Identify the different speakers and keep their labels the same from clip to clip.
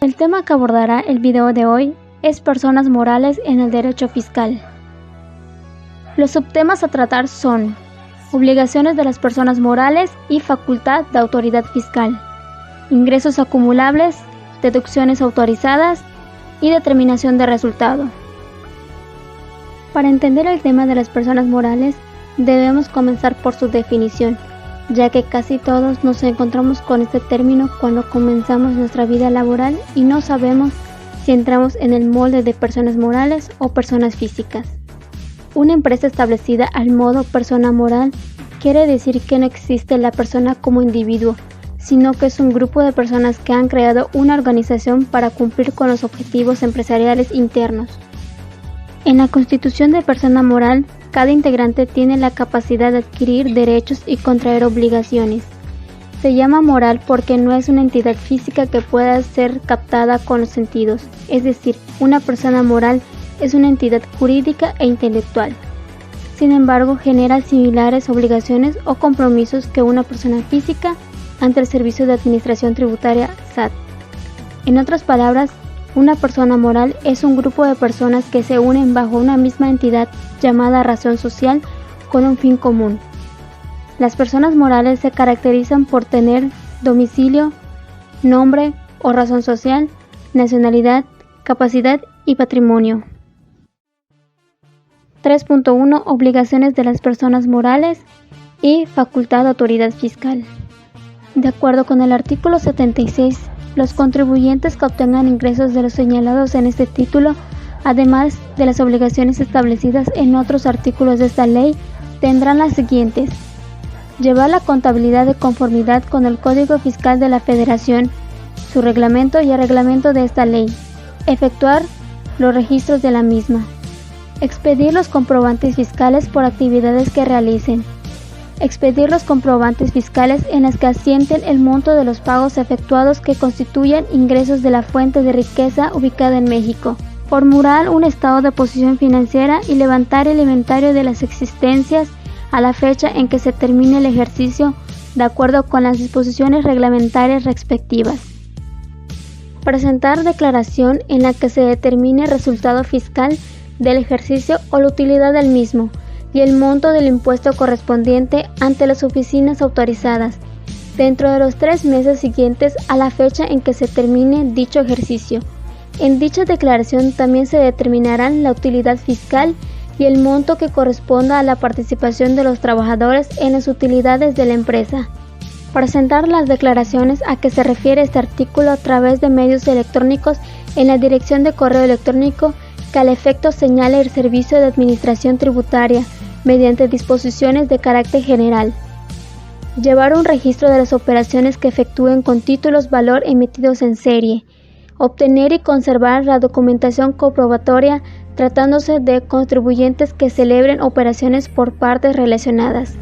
Speaker 1: El tema que abordará el video de hoy es personas morales en el derecho fiscal. Los subtemas a tratar son obligaciones de las personas morales y facultad de autoridad fiscal, ingresos acumulables, deducciones autorizadas y determinación de resultado. Para entender el tema de las personas morales, debemos comenzar por su definición, ya que casi todos nos encontramos con este término cuando comenzamos nuestra vida laboral y no sabemos si entramos en el molde de personas morales o personas físicas. Una empresa establecida al modo persona moral quiere decir que no existe la persona como individuo, sino que es un grupo de personas que han creado una organización para cumplir con los objetivos empresariales internos. En la constitución de persona moral, cada integrante tiene la capacidad de adquirir derechos y contraer obligaciones. Se llama moral porque no es una entidad física que pueda ser captada con los sentidos, es decir, una persona moral es una entidad jurídica e intelectual. Sin embargo, genera similares obligaciones o compromisos que una persona física ante el Servicio de Administración Tributaria SAT. En otras palabras, una persona moral es un grupo de personas que se unen bajo una misma entidad llamada razón social con un fin común. Las personas morales se caracterizan por tener domicilio, nombre o razón social, nacionalidad, capacidad y patrimonio. 3.1 Obligaciones de las personas morales y facultad de autoridad fiscal. De acuerdo con el artículo 76, los contribuyentes que obtengan ingresos de los señalados en este título, además de las obligaciones establecidas en otros artículos de esta ley, tendrán las siguientes: llevar la contabilidad de conformidad con el Código Fiscal de la Federación, su reglamento y el reglamento de esta ley, efectuar los registros de la misma, expedir los comprobantes fiscales por actividades que realicen, expedir los comprobantes fiscales en las que asienten el monto de los pagos efectuados que constituyan ingresos de la fuente de riqueza ubicada en México, formular un estado de posición financiera y levantar el inventario de las existencias a la fecha en que se termine el ejercicio de acuerdo con las disposiciones reglamentarias respectivas. Presentar declaración en la que se determine el resultado fiscal del ejercicio o la utilidad del mismo y el monto del impuesto correspondiente ante las oficinas autorizadas dentro de los 3 meses siguientes a la fecha en que se termine dicho ejercicio. En dicha declaración también se determinarán la utilidad fiscal y el monto que corresponda a la participación de los trabajadores en las utilidades de la empresa. Presentar las declaraciones a que se refiere este artículo a través de medios electrónicos en la dirección de correo electrónico que al efecto señale el Servicio de Administración Tributaria mediante disposiciones de carácter general. Llevar un registro de las operaciones que efectúen con títulos valor emitidos en serie. Obtener y conservar la documentación comprobatoria tratándose de contribuyentes que celebren operaciones por partes relacionadas.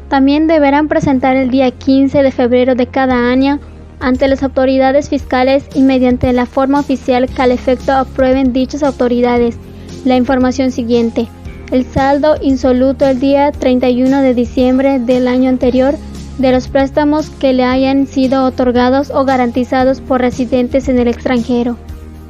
Speaker 1: También deberán presentar el día 15 de febrero de cada año ante las autoridades fiscales y mediante la forma oficial que al efecto aprueben dichas autoridades la información siguiente: el saldo insoluto el día 31 de diciembre del año anterior de los préstamos que le hayan sido otorgados o garantizados por residentes en el extranjero,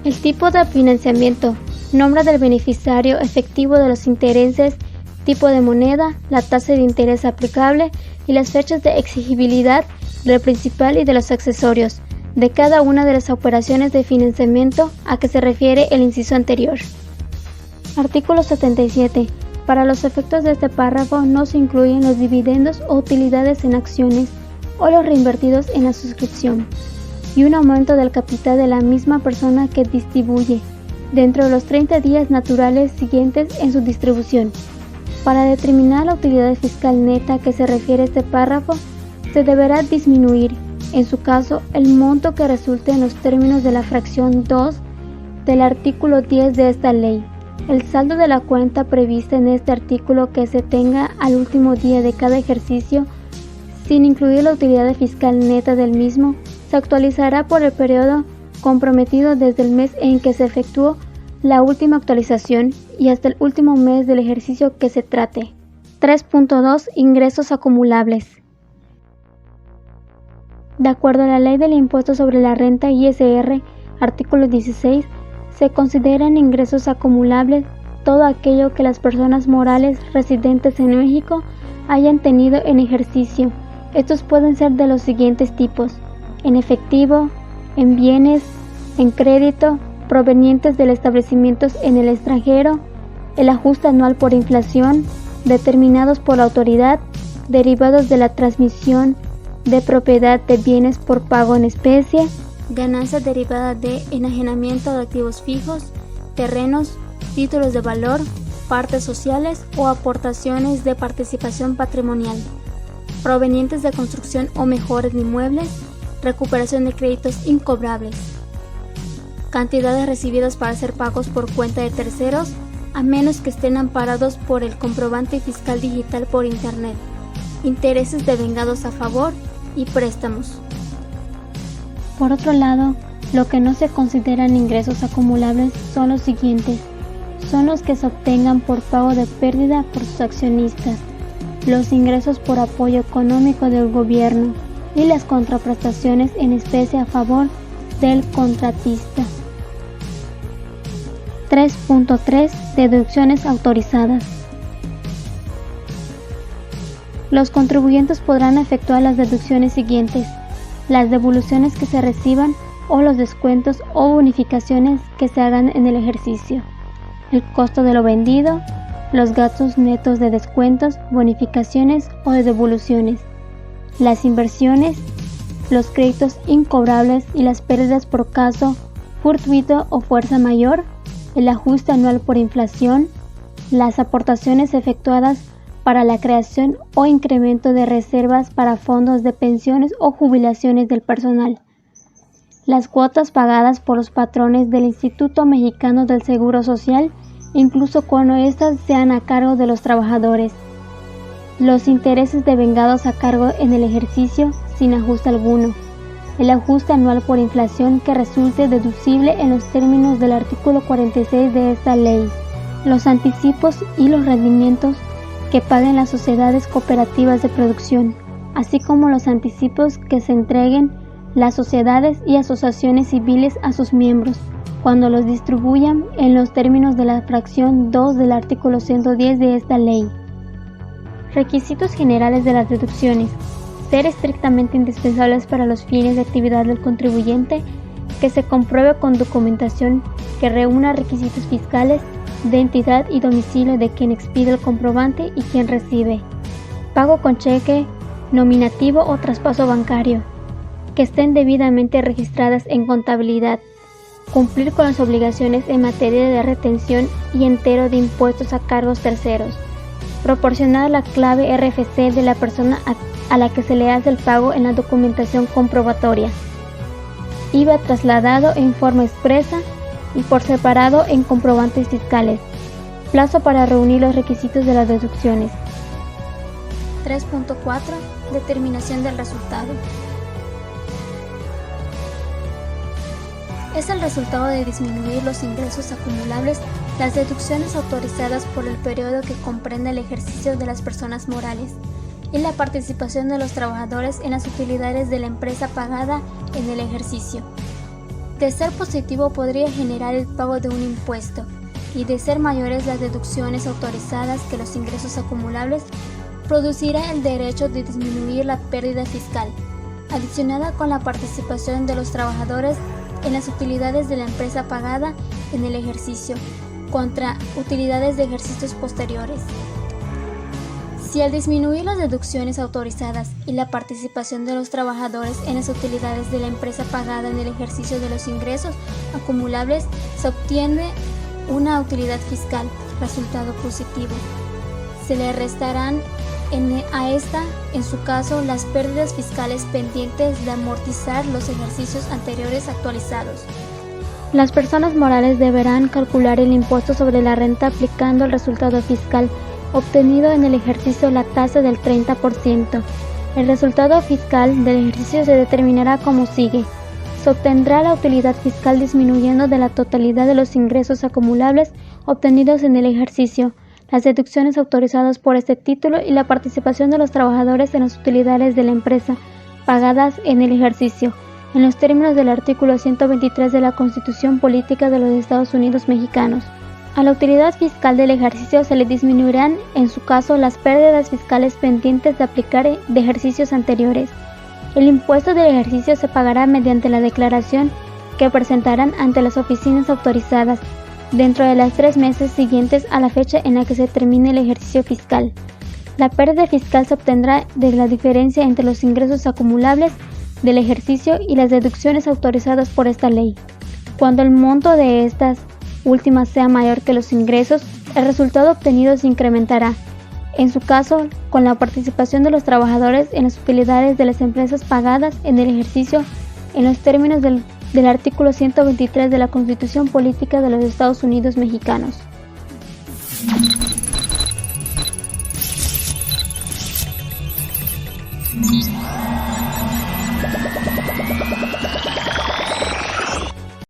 Speaker 1: el tipo de financiamiento, nombre del beneficiario efectivo de los intereses, tipo de moneda, la tasa de interés aplicable y las fechas de exigibilidad del principal y de los accesorios de cada una de las operaciones de financiamiento a que se refiere el inciso anterior. Artículo 77. Para los efectos de este párrafo no se incluyen los dividendos o utilidades en acciones o los reinvertidos en la suscripción, y un aumento del capital de la misma persona que distribuye dentro de los 30 días naturales siguientes en su distribución. Para determinar la utilidad fiscal neta a que se refiere este párrafo, se deberá disminuir, en su caso, el monto que resulte en los términos de la fracción 2 del artículo 10 de esta ley. El saldo de la cuenta prevista en este artículo que se tenga al último día de cada ejercicio, sin incluir la utilidad fiscal neta del mismo, se actualizará por el periodo comprometido desde el mes en que se efectuó la última actualización y hasta el último mes del ejercicio que se trate. 3.2 Ingresos acumulables. De acuerdo a la Ley del Impuesto sobre la Renta ISR, artículo 16, se consideran ingresos acumulables todo aquello que las personas morales residentes en México hayan tenido en ejercicio. Estos pueden ser de los siguientes tipos: en efectivo, en bienes, en crédito, provenientes de establecimientos en el extranjero, el ajuste anual por inflación, determinados por la autoridad, derivados de la transmisión de propiedad de bienes por pago en especie, ganancia derivada de enajenamiento de activos fijos, terrenos, títulos de valor, partes sociales o aportaciones de participación patrimonial, provenientes de construcción o mejoras de inmuebles, recuperación de créditos incobrables, cantidades recibidas para hacer pagos por cuenta de terceros, a menos que estén amparados por el comprobante fiscal digital por Internet, intereses devengados a favor y préstamos. Por otro lado, lo que no se consideran ingresos acumulables son los siguientes: son los que se obtengan por pago de pérdida por sus accionistas, los ingresos por apoyo económico del gobierno y las contraprestaciones en especie a favor del contratista. 3.3 Deducciones autorizadas. Los contribuyentes podrán efectuar las deducciones siguientes: las devoluciones que se reciban o los descuentos o bonificaciones que se hagan en el ejercicio, el costo de lo vendido, los gastos netos de descuentos, bonificaciones o de devoluciones, las inversiones, los créditos incobrables y las pérdidas por caso fortuito o fuerza mayor, el ajuste anual por inflación, las aportaciones efectuadas para la creación o incremento de reservas para fondos de pensiones o jubilaciones del personal, las cuotas pagadas por los patrones del Instituto Mexicano del Seguro Social, incluso cuando éstas sean a cargo de los trabajadores, los intereses devengados a cargo en el ejercicio sin ajuste alguno, el ajuste anual por inflación que resulte deducible en los términos del artículo 46 de esta ley, los anticipos y los rendimientos que paguen las sociedades cooperativas de producción, así como los anticipos que se entreguen las sociedades y asociaciones civiles a sus miembros, cuando los distribuyan en los términos de la fracción 2 del artículo 110 de esta ley. Requisitos generales de las deducciones: ser estrictamente indispensables para los fines de actividad del contribuyente, que se compruebe con documentación que reúna requisitos fiscales de entidad y domicilio de quien expide el comprobante y quien recibe, pago con cheque, nominativo o traspaso bancario, que estén debidamente registradas en contabilidad, cumplir con las obligaciones en materia de retención y entero de impuestos a cargos terceros, proporcionar la clave RFC de la persona a la que se le hace el pago en la documentación comprobatoria, IVA trasladado en forma expresa y por separado en comprobantes fiscales, plazo para reunir los requisitos de las deducciones. 3.4 Determinación del resultado. Es el resultado de disminuir los ingresos acumulables las deducciones autorizadas por el periodo que comprende el ejercicio de las personas morales y la participación de los trabajadores en las utilidades de la empresa pagada en el ejercicio. De ser positivo, podría generar el pago de un impuesto, y de ser mayores las deducciones autorizadas que los ingresos acumulables, producirá el derecho de disminuir la pérdida fiscal, adicionada con la participación de los trabajadores en las utilidades de la empresa pagada en el ejercicio, contra utilidades de ejercicios posteriores. Si al disminuir las deducciones autorizadas y la participación de los trabajadores en las utilidades de la empresa pagada en el ejercicio de los ingresos acumulables, se obtiene una utilidad fiscal, resultado positivo, se le restarán a esta, en su caso, las pérdidas fiscales pendientes de amortizar los ejercicios anteriores actualizados. Las personas morales deberán calcular el impuesto sobre la renta aplicando el resultado fiscal obtenido en el ejercicio la tasa del 30%. El resultado fiscal del ejercicio se determinará como sigue. Se obtendrá la utilidad fiscal disminuyendo de la totalidad de los ingresos acumulables obtenidos en el ejercicio, las deducciones autorizadas por este título y la participación de los trabajadores en las utilidades de la empresa pagadas en el ejercicio, en los términos del artículo 123 de la Constitución Política de los Estados Unidos Mexicanos. A la utilidad fiscal del ejercicio se le disminuirán, en su caso, las pérdidas fiscales pendientes de aplicar de ejercicios anteriores. El impuesto del ejercicio se pagará mediante la declaración que presentarán ante las oficinas autorizadas dentro de los 3 meses siguientes a la fecha en la que se termine el ejercicio fiscal. La pérdida fiscal se obtendrá de la diferencia entre los ingresos acumulables del ejercicio y las deducciones autorizadas por esta ley. Cuando el monto de estas últimas sea mayor que los ingresos, el resultado obtenido se incrementará, en su caso, con la participación de los trabajadores en las utilidades de las empresas pagadas en el ejercicio en los términos del artículo 123 de la Constitución Política de los Estados Unidos Mexicanos.